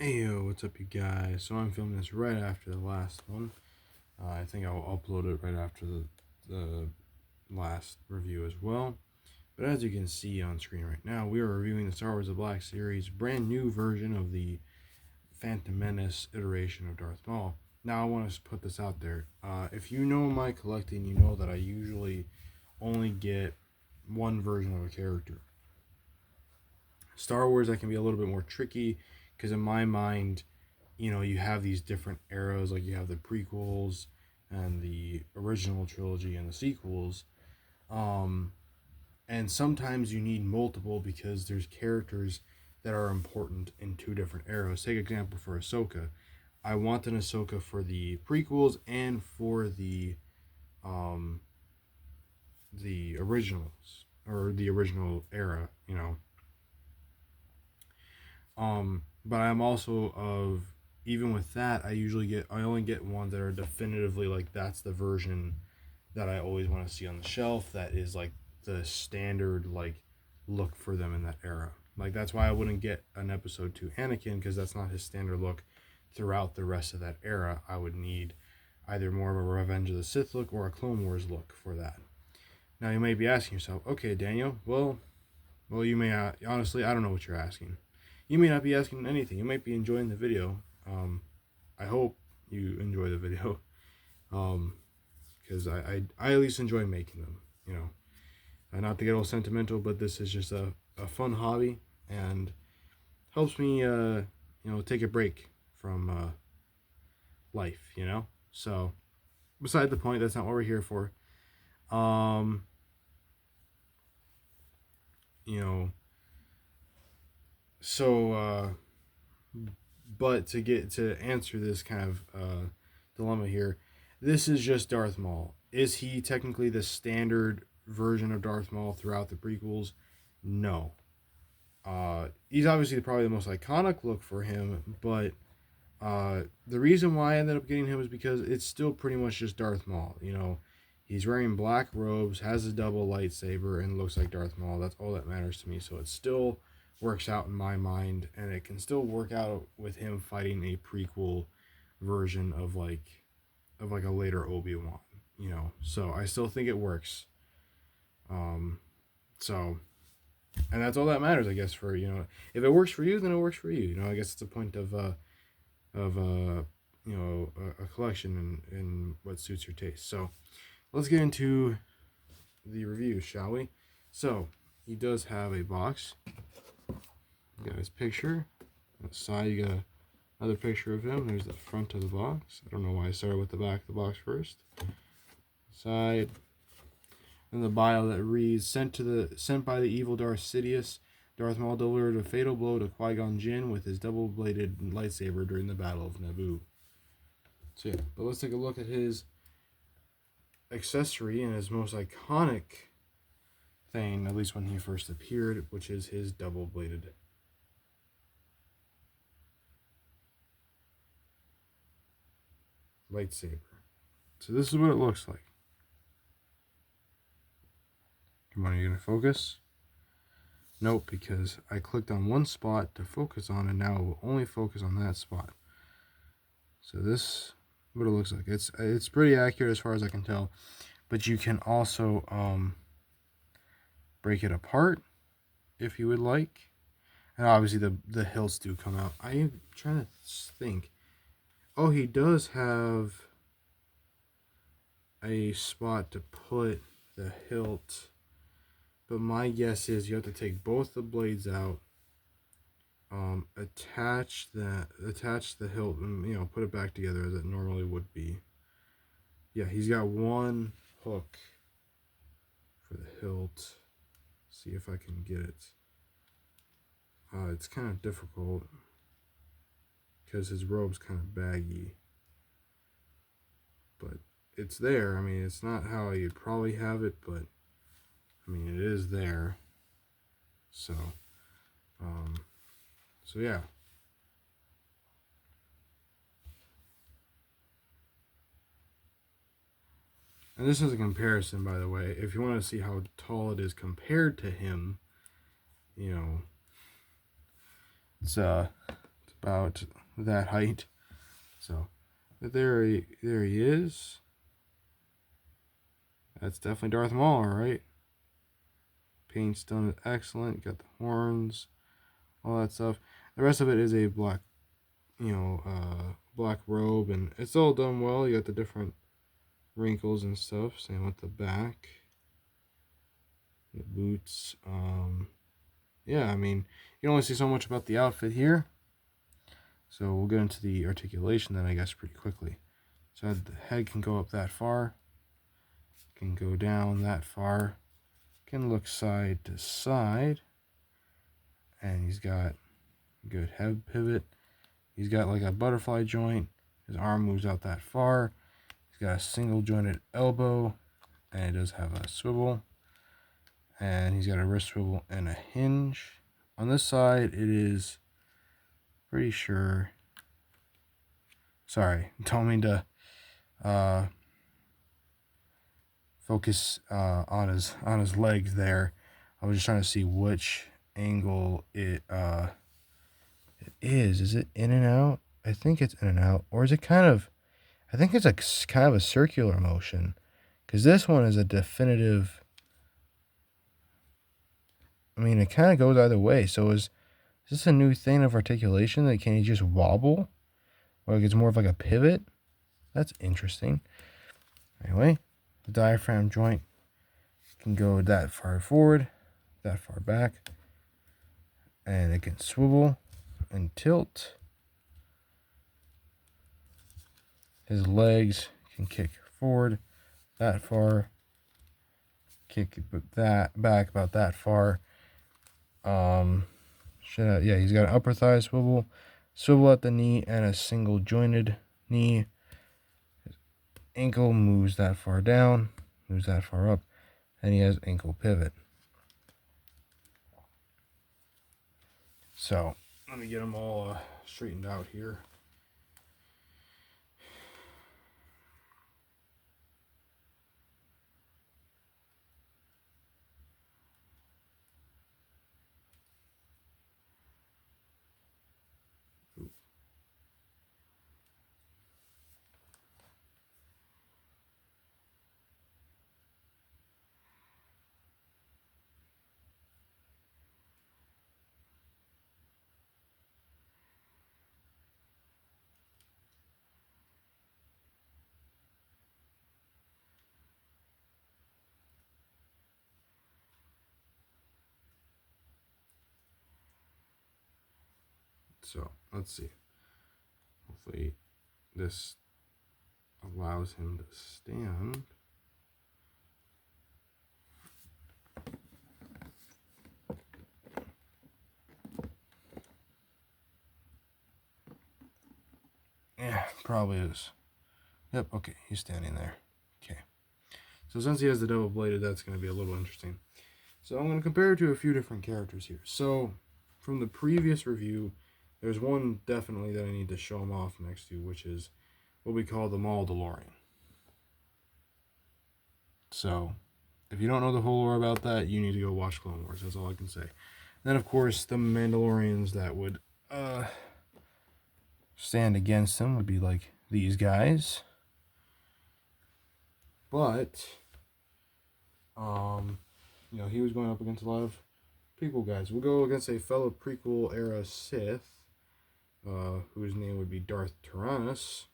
Hey yo, what's up you guys? So I'm filming this right after the last one. I think I'll upload it right after the last review as well. But as you can see on screen right now, we are reviewing the Star Wars The Black Series brand new version of the Phantom Menace iteration of Darth Maul. Now I want to put this out there. If you know my collecting, you know that I usually only get one version of a character. Star Wars, that can be a little bit more tricky because in my mind, you have these different eras, like you have the prequels and the original trilogy and the sequels. Um, and sometimes you need multiple because there's characters that are important in two different eras. Take example for Ahsoka. I want an Ahsoka for the prequels and for um the originals or the original era. But I'm also of even with that, I only get ones that are definitively like that's the version that I always want to see on the shelf. That is like the standard like look for them in that era. Like that's why I wouldn't get an episode 2 Anakin because that's not his standard look throughout the rest of that era. I would need either more of a Revenge of the Sith look or a Clone Wars look for that. Now you may be asking yourself, okay, Daniel, well, you may honestly, I don't know what you're asking. You may not be asking anything. You might be enjoying the video. I hope you enjoy the video, because I at least enjoy making them. Not to get all sentimental, but this is just a fun hobby and helps me, take a break from life. So beside the point, that's not what we're here for. Um, you know, so but to answer this kind of dilemma here, this is just Darth Maul. Is he technically the standard version of Darth Maul throughout the prequels? No. He's obviously probably the most iconic look for him, but the reason why I ended up getting him is because it's still pretty much just Darth Maul. He's wearing black robes, has a double lightsaber, and looks like Darth Maul. That's all that matters to me. So it still works out in my mind, and it can still work out with him fighting a prequel version of like a later Obi-Wan. So I still think it works. Um, so and that's all that matters, I guess. For if it works for you, then it works for you. I guess it's the point of a collection and what suits your taste. So let's get into the review, shall we? So he does have a box. You got his picture. On the side, you got another picture of him. There's the front of the box. I don't know why I started with the back of the box first. Side. And the bio that reads, sent by the evil Darth Sidious, Darth Maul delivered a fatal blow to Qui-Gon Jinn with his double-bladed lightsaber during the Battle of Naboo. So yeah, but let's take a look at his accessory and his most iconic thing, at least when he first appeared, which is his double-bladed lightsaber. So this is what it looks like. Come on, are you going to focus? Nope, because I clicked on one spot to focus on, and now it will only focus on that spot. So this is what it looks like. It's pretty accurate as far as I can tell, but you can also break it apart if you would like. And obviously the hilts do come out. I am trying to think. Oh, he does have a spot to put the hilt, but my guess is you have to take both the blades out, attach the hilt, and put it back together as it normally would be. Yeah, he's got one hook for the hilt. See if I can get it. It's kind of difficult because his robe's kind of baggy, but it's there. I mean, it's not how you'd probably have it, but I mean, it is there. So yeah. And this is a comparison, by the way. If you want to see how tall it is compared to him, it's about that height. So there he is. That's definitely Darth Maul, all right. Paint's done excellent. Got the horns, all that stuff. The rest of it is a black, black robe, and it's all done well. You got the different wrinkles and stuff. Same with the back, the boots. Yeah, I mean, you can only see so much about the outfit here. So we'll get into the articulation then, I guess, pretty quickly. So the head can go up that far, can go down that far, can look side to side, and he's got good head pivot. He's got like a butterfly joint. His arm moves out that far. He's got a single jointed elbow, and it does have a swivel. And he's got a wrist swivel and a hinge. On this side, it is pretty sure. Sorry, don't mean to focus on his legs there. I was just trying to see which angle it is. Is it in and out? I think it's in and out, or is it kind of? I think it's kind of a circular motion, because this one is a definitive. I mean, it kind of goes either way. So is this a new thing of articulation that can you just wobble, or like it's more of like a pivot? That's interesting. Anyway, the diaphragm joint can go that far forward, that far back, and it can swivel and tilt. His legs can kick forward that far, kick that back about that far. Yeah, he's got an upper thigh swivel, swivel at the knee, and a single jointed knee. His ankle moves that far down, moves that far up, and he has ankle pivot. So let me get them all straightened out here. So let's see. Hopefully this allows him to stand. Yeah, probably is. Yep, okay, he's standing there. Okay. So since he has the double bladed, that's going to be a little interesting. So I'm going to compare it to a few different characters here. So from the previous review, there's one definitely that I need to show him off next to, which is what we call the Maul DeLorean. So if you don't know the whole lore about that, you need to go watch Clone Wars. That's all I can say. Then, of course, the Mandalorians that would stand against him would be like these guys. But, he was going up against a lot of prequel guys. We'll go against a fellow prequel era Sith, whose name would be Darth Tyrannus,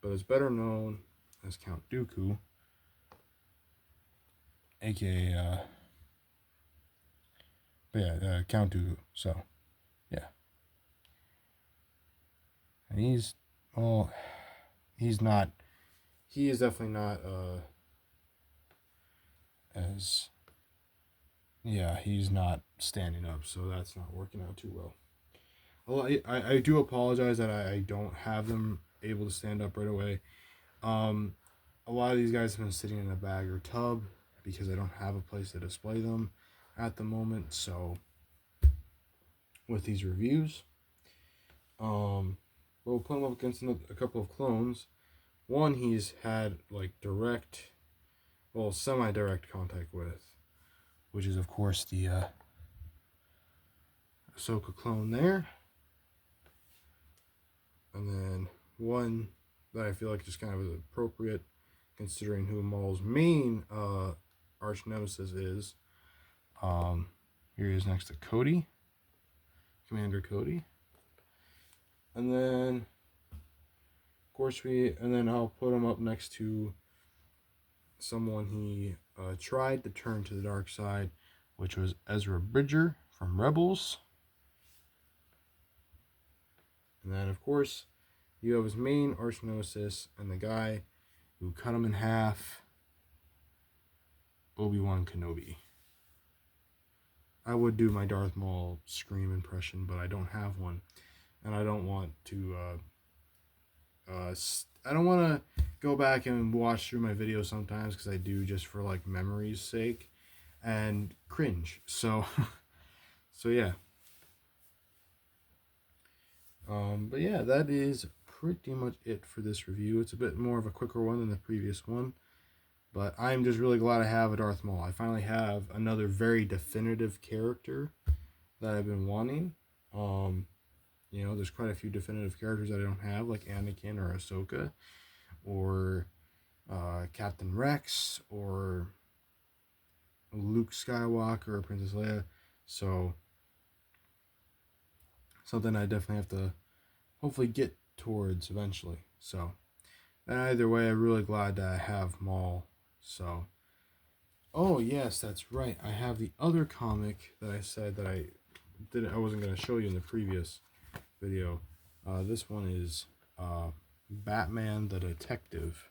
but is better known as Count Dooku, aka Count Dooku. So yeah, and he is definitely not he's not standing up, so that's not working out too well. I do apologize that I don't have them able to stand up right away. A lot of these guys have been sitting in a bag or tub because I don't have a place to display them at the moment. So with these reviews, we'll put him up against a couple of clones. One he's had like semi-direct contact with, which is of course the Ahsoka clone there. And then one that I feel like just kind of is appropriate considering who Maul's main arch nemesis is. Here he is next to Cody, Commander Cody. And then, of course, and then I'll put him up next to someone he tried to turn to the dark side, which was Ezra Bridger from Rebels. And then, of course, you have his main arch nemesis and the guy who cut him in half, Obi-Wan Kenobi. I would do my Darth Maul scream impression, but I don't have one. And I don't want to, I don't want to go back and watch through my videos sometimes, because I do just for, like, memory's sake, and cringe. So, so yeah. But yeah, that is pretty much it for this review. It's a bit more of a quicker one than the previous one, but I'm just really glad I have a Darth Maul. I finally have another very definitive character that I've been wanting. You know, there's quite a few definitive characters that I don't have, like Anakin or Ahsoka, or Captain Rex, or Luke Skywalker, or Princess Leia. So, something I definitely have to hopefully get towards eventually. So, either way, I'm really glad that I have Maul. So, oh yes, that's right. I have the other comic that I said that I wasn't going to show you in the previous video. This one is Batman the Detective,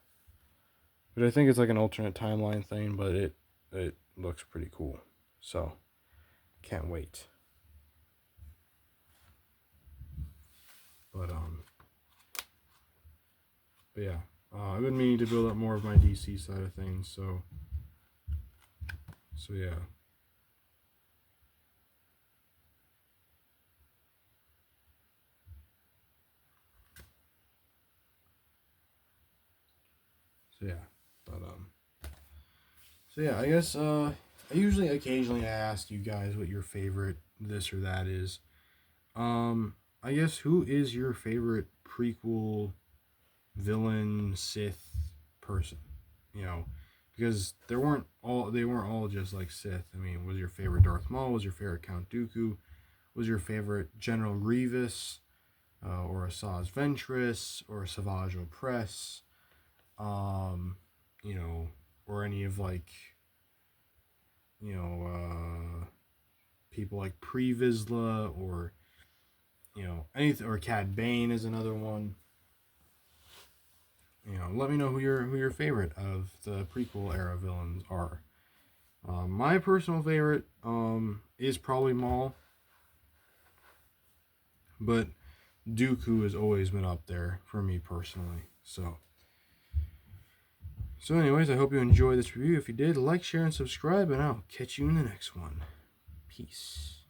but I think it's like an alternate timeline thing, but it looks pretty cool. So, can't wait. But yeah, I've been meaning to build up more of my DC side of things, so yeah. So yeah, I guess I usually occasionally ask you guys what your favorite this or that is. I guess who is your favorite prequel villain Sith person? You know, because they weren't all just like Sith. I mean, was your favorite Darth Maul? Was your favorite Count Dooku? Was your favorite General Grievous? Or Asajj Ventress? Or Savage Opress? You know, or any of like, you know, people like Pre Vizsla, or you know, anything, or Cad Bane is another one. You know, let me know who your favorite of the prequel era villains are. My personal favorite is probably Maul, but Dooku has always been up there for me personally. So anyways, I hope you enjoyed this review. If you did, like, share, and subscribe, and I'll catch you in the next one. Peace.